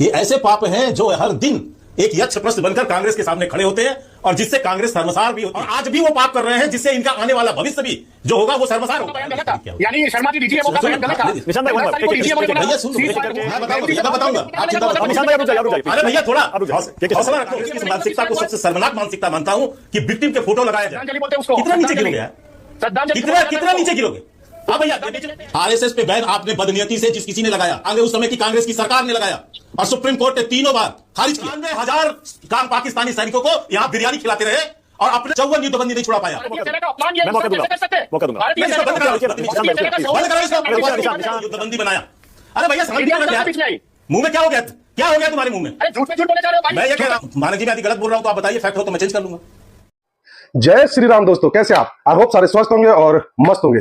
ये ऐसे पाप हैं जो हर दिन एक यक्ष प्रश्न बनकर कांग्रेस के सामने खड़े होते हैं और जिससे कांग्रेस शर्मसार भी होती है। और आज भी वो पाप कर रहे हैं जिससे इनका आने वाला भविष्य भी जो होगा वो शर्मसार होगा। यानी शर्मा जी डीजीएमओ का बयान गलत था। निशांत भाई भैया सुन मैं बताऊंगा। अरे भैया थोड़ा हौसला रखो। इस मानसिकता को सबसे शर्मनाक मानसिकता मानता हूं कि विक्टिम के फोटो लगाया जाए। कितना नीचे गिरोगे, कितना नीचे गिरोगे? हाँ भैया, आरएसएस पे बैन आपने बदनीयती से जिस किसी ने लगाया, आगे उस समय की कांग्रेस की सरकार ने लगाया और सुप्रीम कोर्ट ने 3 बार खारिज किया। 90,000 पाकिस्तानी सैनिकों को यहाँ बिरयानी खिलाते रहे और अपने 54 युद्धबंदी नहीं छुड़ा पाया। युद्धबंदी बनाया। अरे भैया मुंह में क्या हो गया? क्या हो गया तुम्हारे मुंह में? मैं ये कह रहा हूँ, मानक जी मैं गलत बोल रहा हूँ तो आप बताइए, फैक्ट हो तो मैं चेंज कर लूंगा। जय श्री राम दोस्तों, कैसे आप? आई होप सारे स्वस्थ होंगे और मस्त होंगे।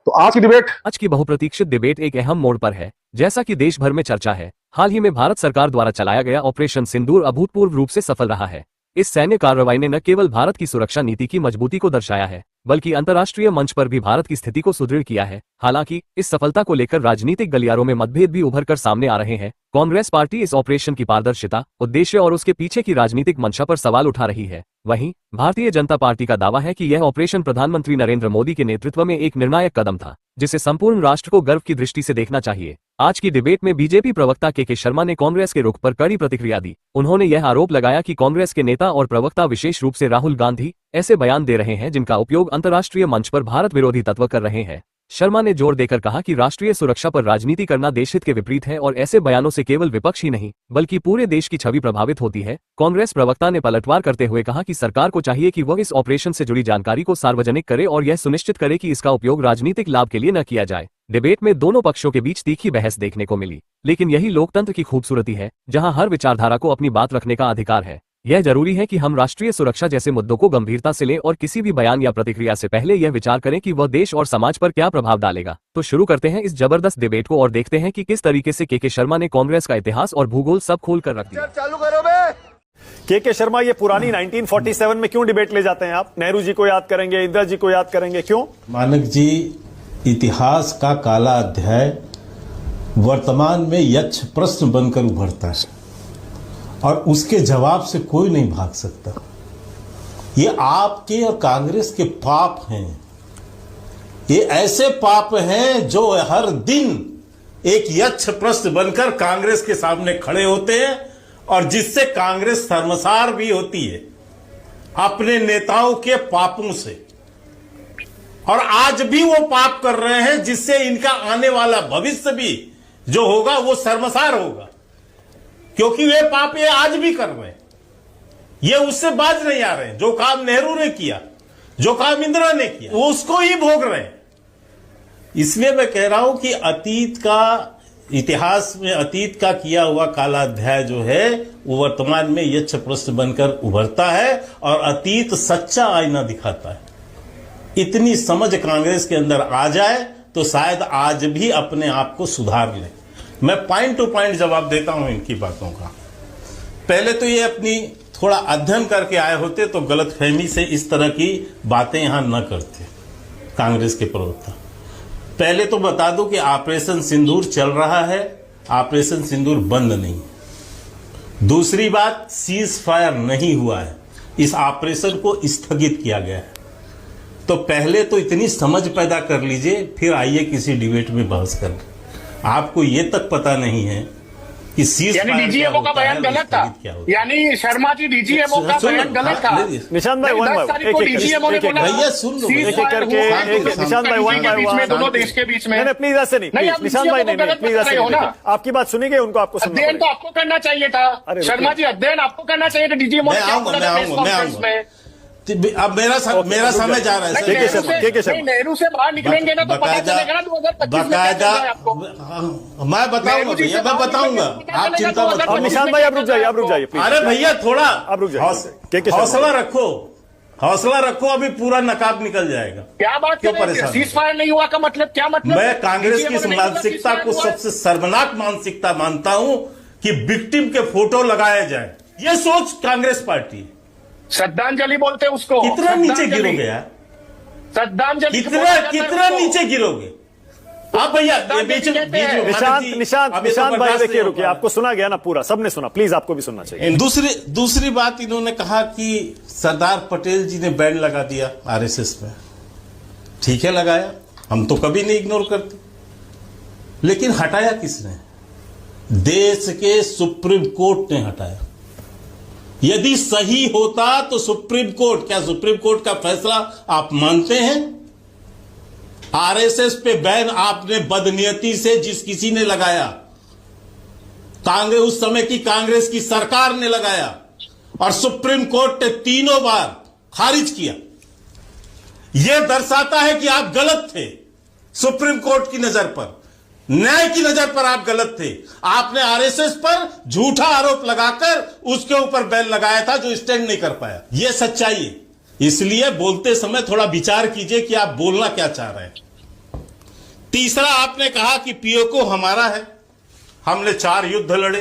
तो आज की बहुप्रतीक्षित डिबेट एक अहम मोड़ पर है। जैसा कि देश भर में चर्चा है, हाल ही में भारत सरकार द्वारा चलाया गया ऑपरेशन सिंदूर अभूतपूर्व रूप से सफल रहा है। इस सैन्य कार्रवाई ने न केवल भारत की सुरक्षा नीति की मजबूती को दर्शाया है, बल्कि अंतर्राष्ट्रीय मंच पर भी भारत की स्थिति को सुदृढ़ किया है। हालांकि इस सफलता को लेकर राजनीतिक गलियारों में मतभेद भी उभर कर सामने आ रहे हैं। कांग्रेस पार्टी इस ऑपरेशन की पारदर्शिता, उद्देश्य और उसके पीछे की राजनीतिक मंशा पर सवाल उठा रही है। वहीं भारतीय जनता पार्टी का दावा है कि यह ऑपरेशन प्रधानमंत्री नरेंद्र मोदी के नेतृत्व में एक निर्णायक कदम था, जिसे संपूर्ण राष्ट्र को गर्व की दृष्टि से देखना चाहिए। आज की डिबेट में बीजेपी प्रवक्ता के शर्मा ने कांग्रेस के रुख पर कड़ी प्रतिक्रिया दी। उन्होंने यह आरोप लगाया कि कांग्रेस के नेता और प्रवक्ता, विशेष रूप से राहुल गांधी, ऐसे बयान दे रहे हैं जिनका उपयोग अंतर्राष्ट्रीय मंच पर भारत विरोधी तत्व कर रहे हैं। शर्मा ने जोर देकर कहा कि राष्ट्रीय सुरक्षा पर राजनीति करना देशहित के विपरीत है और ऐसे बयानों से केवल विपक्ष ही नहीं बल्कि पूरे देश की छवि प्रभावित होती है। कांग्रेस प्रवक्ता ने पलटवार करते हुए कहा कि सरकार को चाहिए कि वह इस ऑपरेशन से जुड़ी जानकारी को सार्वजनिक करे और यह सुनिश्चित करे कि इसका उपयोग राजनीतिक लाभ के लिए न किया जाए। डिबेट में दोनों पक्षों के बीच तीखी बहस देखने को मिली, लेकिन यही लोकतंत्र की खूबसूरती है, जहां हर विचारधारा को अपनी बात रखने का अधिकार है। यह जरूरी है कि हम राष्ट्रीय सुरक्षा जैसे मुद्दों को गंभीरता से लें और किसी भी बयान या प्रतिक्रिया से पहले यह विचार करें कि वह देश और समाज पर क्या प्रभाव डालेगा। तो शुरू करते हैं इस जबरदस्त डिबेट को और देखते हैं कि किस तरीके से के शर्मा ने कांग्रेस का इतिहास और भूगोल सब खोल कर रख दिया। चालू करो बे। के शर्मा, ये पुरानी 1947 में क्यों डिबेट ले जाते हैं आप? नेहरू जी को याद करेंगे, इंदिरा जी को याद करेंगे, क्यों? मानक जी, इतिहास का काला अध्याय वर्तमान में यक्ष प्रश्न बनकर उभरता है और उसके जवाब से कोई नहीं भाग सकता। ये आपके और कांग्रेस के पाप हैं। ये ऐसे पाप हैं जो हर दिन एक यक्ष प्रश्न बनकर कांग्रेस के सामने खड़े होते हैं और जिससे कांग्रेस शर्मसार भी होती है अपने नेताओं के पापों से। और आज भी वो पाप कर रहे हैं जिससे इनका आने वाला भविष्य भी जो होगा वो शर्मसार होगा, क्योंकि वे पाप ये आज भी कर रहे हैं। ये उससे बाज नहीं आ रहे हैं। जो काम नेहरू ने किया, जो काम इंदिरा ने किया, वो उसको ही भोग रहे हैं। इसलिए मैं कह रहा हूं कि अतीत का इतिहास में अतीत का किया हुआ काला अध्याय जो है वो वर्तमान में यक्ष प्रश्न बनकर उभरता है और अतीत सच्चा आईना दिखाता है। इतनी समझ कांग्रेस के अंदर आ जाए तो शायद आज भी अपने आप को सुधार ले। मैं पॉइंट टू पॉइंट जवाब देता हूं इनकी बातों का। पहले तो ये अपनी थोड़ा अध्ययन करके आए होते तो गलतफहमी से इस तरह की बातें यहां न करते कांग्रेस के प्रवक्ता। पहले तो बता दूं कि ऑपरेशन सिंदूर चल रहा है, ऑपरेशन सिंदूर बंद नहीं। दूसरी बात, सीज फायर नहीं हुआ है, इस ऑपरेशन को स्थगित किया गया है। तो पहले तो इतनी समझ पैदा कर लीजिए, फिर आइए किसी डिबेट में बहस करें। आपको ये तक पता नहीं है कि यानी डीजीएमओ का बयान गलत था। यानी शर्मा जी डीजीएमओ का बयान गलत था। निशांत भाई, डीजीएमओ ने बोला भैया सुन लो निशांत भाई, दोनों देश के बीच में। प्लीज ऐसे नहीं, निशांत भाई नहीं, प्लीज ऐसे नहीं। आपकी बात सुनेंगे, उनको आपको अध्ययन तो आपको करना चाहिए था शर्मा जी, अध्ययन आपको करना चाहिए था डीजीएमओ में। अब मेरा समय जा रहा है। नेहरू से बाहर निकलेंगे ना तो पता चलेगा ना 2025 मैं बताऊंगा भैया, मैं बताऊंगा, आप चिंता मत करो। निशांत भाई, आप रुक जाइए। अरे भैया थोड़ा आप रुक जाइए, हौसला रखो, अभी पूरा नकाब निकल जाएगा। क्या बात, क्यों परेशान? सीज फायर नहीं हुआ का मतलब क्या? मतलब मैं कांग्रेस की इस मानसिकता को सबसे शर्मनाक मानसिकता मानता हूं कि विक्टिम के फोटो लगाए जाए। ये सोच कांग्रेस पार्टी, श्रद्धांजलि बोलते उसको। कितना नीचे गिरोगे यार? श्रद्धांजलि कितना नीचे गिरोगे? आप भैया निशांत भाई देखिए, रुकिए, आपको सुना गया ना पूरा, सबने सुना, प्लीज आपको भी सुनना चाहिए। दूसरी बात इन्होंने कहा कि सरदार पटेल जी ने बैन लगा दिया आरएसएस में। ठीक है, लगाया, हम तो कभी नहीं इग्नोर करते, लेकिन हटाया किसने? देश के सुप्रीम कोर्ट ने हटाया। यदि सही होता तो सुप्रीम कोर्ट, क्या सुप्रीम कोर्ट का फैसला आप मानते हैं? आरएसएस पे बैन आपने बदनीयती से जिस किसी ने लगाया, कांग्रेस, उस समय की कांग्रेस की सरकार ने लगाया, और सुप्रीम कोर्ट ने 3 बार खारिज किया। यह दर्शाता है कि आप गलत थे। सुप्रीम कोर्ट की नजर पर, न्याय की नजर पर आप गलत थे। आपने आरएसएस पर झूठा आरोप लगाकर उसके ऊपर बैन लगाया था, जो स्टैंड नहीं कर पाया। यह सच्चाई है। इसलिए बोलते समय थोड़ा विचार कीजिए कि आप बोलना क्या चाह रहे हैं। तीसरा, आपने कहा कि पीओके हमारा है, हमने 4 युद्ध लड़े।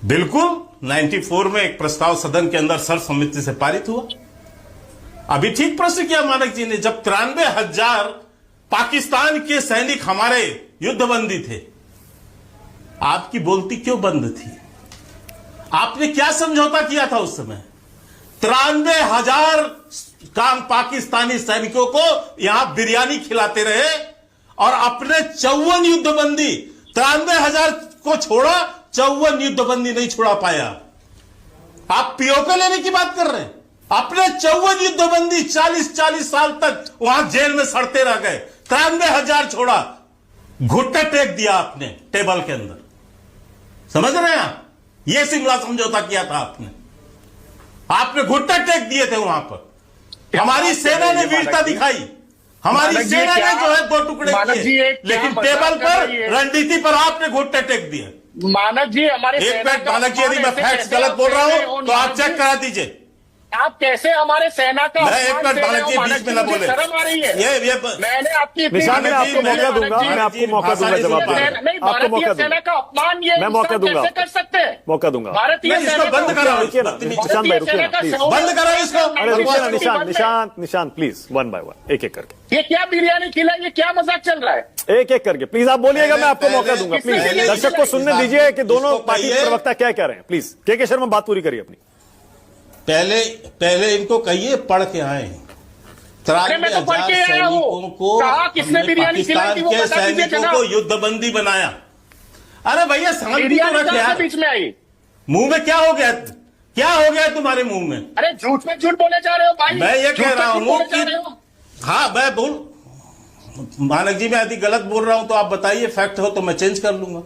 बिल्कुल, 94 में एक प्रस्ताव सदन के अंदर सर्वसम्मति से पारित हुआ। अभी ठीक प्रश्न किया मानक जी ने, जब 93,000 पाकिस्तान के सैनिक हमारे युद्धबंदी थे, आपकी बोलती क्यों बंद थी? आपने क्या समझौता किया था उस समय? 93,000 पाकिस्तानी सैनिकों को यहां बिरयानी खिलाते रहे, और अपने 54 युद्धबंदी, 93,000 को छोड़ा, 54 युद्धबंदी नहीं छोड़ा पाया। आप पीओके लेने की बात कर रहे हैं? अपने 54 युद्धबंदी 40 साल तक वहां जेल में सड़ते रह गए, 93,000 छोड़ा, घुट्टा टेक दिया आपने टेबल के अंदर। समझ रहे हैं आप? यह शिमला समझौता किया था आपने घुट्टा टेक दिए थे वहां पर। हमारी सेना ने वीरता दिखाई, हमारी सेना ने जो है 2 टुकड़े किए, लेकिन टेबल पर, रणनीति पर आपने घुट्टे टेक दिए। मानक जी, हमारे एक मिनट मानक जी, यदि मैं फैक्ट्स गलत बोल रहा हूं तो आप चेक करा दीजिए। आप कैसे हमारे सेना का मैं एक मिनट मानक जी बीच में ना बोले, शर्म आ रही है। ये मैंने आपकी निशान, मैं आपको मौका दूंगा, मैं आपको मौका दूंगा जवाब देने का। नहीं, आपको मौका भारतीय सेना का अपमान ये मैं मौका दूंगा, कैसे कर सकते हैं? मौका दूंगा। भारतीय सेना को बंद करो, निशान भाई रुकिए ना प्लीज, बंद करो इसको। अरे रुकिए ना निशान प्लीज, 1 बाय 1, एक करके। ये क्या बिरयानी खिलाई, ये क्या मजाक चल रहा है? एक करके प्लीज आप बोलिएगा, मैं आपको मौका दूंगा। प्लीज दर्शक को सुनने दीजिए कि दोनों पार्टी के प्रवक्ता क्या कह रहे हैं। प्लीज के शर्मा बात पूरी करिए अपनी। पहले इनको कहिए पढ़ के आए। 93,000 सैनिकों को, पाकिस्तान के सैनिकों को युद्धबंदी बनाया। अरे भैया शांति तो रख यार। बीच में आई, मुंह में क्या हो गया? क्या हो गया तुम्हारे मुंह में? अरे झूठ में झूठ बोले जा रहे हो भाई। मैं ये कह रहा हूं कि हाँ, मैं बोल मानक जी, मैं यदि गलत बोल रहा हूं तो आप बताइए, फैक्ट हो तो मैं चेंज कर लूंगा।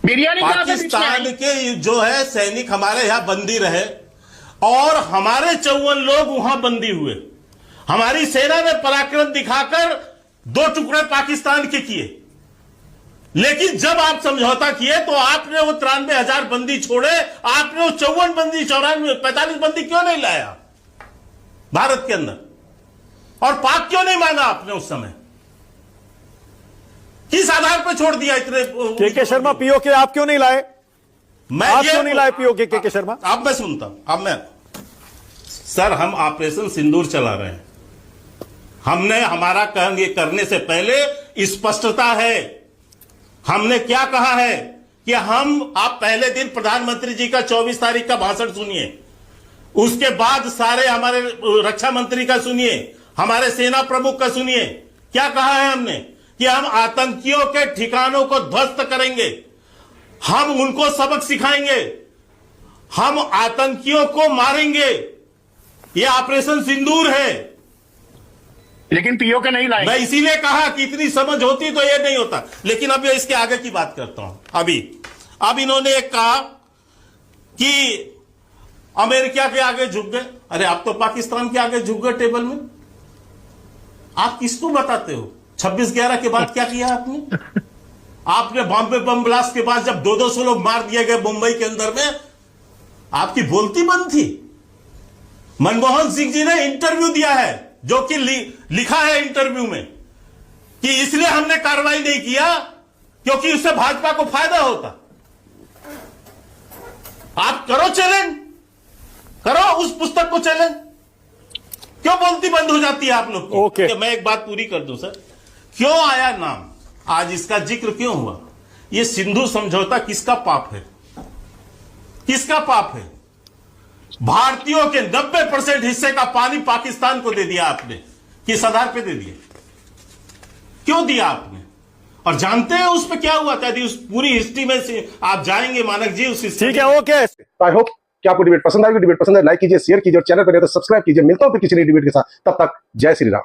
बिरयानी पाकिस्तान के जो है सैनिक हमारे यहां बंदी रहे, और हमारे 54 लोग वहां बंदी हुए। हमारी सेना ने पराक्रम दिखाकर 2 टुकड़े पाकिस्तान के किए, लेकिन जब आप समझौता किए तो आपने वो 93,000 बंदी छोड़े, आपने वो 54 बंदी, 45 बंदी क्यों नहीं लाया भारत के अंदर? और पाक क्यों नहीं माना आपने उस समय? किस आधार पर छोड़ दिया इतने? के शर्मा, पीओके आप क्यों नहीं लाए? आप क्यों नहीं लाए पीओके के शर्मा? अब मैं सुनता हूं, अब मैं सर, हम ऑपरेशन सिंदूर चला रहे हैं। हमने हमारा करने से पहले स्पष्टता है। हमने क्या कहा है कि आप पहले दिन प्रधानमंत्री जी का 24 तारीख का भाषण सुनिए, उसके बाद सारे हमारे रक्षा मंत्री का सुनिए, हमारे सेना प्रमुख का सुनिए। क्या कहा है हमने? कि हम आतंकियों के ठिकानों को ध्वस्त करेंगे, हम उनको सबक सिखाएंगे, हम आतंकियों को मारेंगे। यह ऑपरेशन सिंदूर है। लेकिन पीओके नहीं लाए। मैं इसीलिए कहा कि इतनी समझ होती तो यह नहीं होता। लेकिन अब इसके आगे की बात करता हूं। अब इन्होंने एक कहा कि अमेरिका के आगे झुक गए। अरे आप तो पाकिस्तान के आगे झुक गए टेबल में। आप किसको बताते हो? 26/11 के बाद क्या किया आपने? आपने बॉम्बे बम ब्लास्ट के बाद जब 200 लोग मार दिए गए मुंबई के अंदर में, आपकी बोलती बंद थी। मनमोहन सिंह जी ने इंटरव्यू दिया है, जो कि लिखा है इंटरव्यू में कि इसलिए हमने कार्रवाई नहीं किया क्योंकि उससे भाजपा को फायदा होता। आप करो चैलेंज, करो उस पुस्तक को चैलेंज। क्यों बोलती बंद हो जाती है आप लोग की? ओके। मैं एक बात पूरी कर दूं सर। क्यों आया नाम, आज इसका जिक्र क्यों हुआ? ये सिंधु समझौता किसका पाप है? किसका पाप है? भारतीयों के 90% हिस्से का पानी पाकिस्तान को दे दिया आपने। किस आधार पे दे दिया? क्यों दिया आपने? और जानते हैं उस पे क्या हुआ था? यदि उस पूरी हिस्ट्री में से आप जाएंगे मानक जी, उस ठीक है, ओके। आई होप कि आपको डिबेट पसंद आएगी। डिबेट पसंद है लाइक कीजिए, शेयर कीजिए और चैनल पर नहीं तो सब्सक्राइब कीजिए। मिलता हूं फिर किसी नई डिबेट के साथ, तब तक जय श्री राम।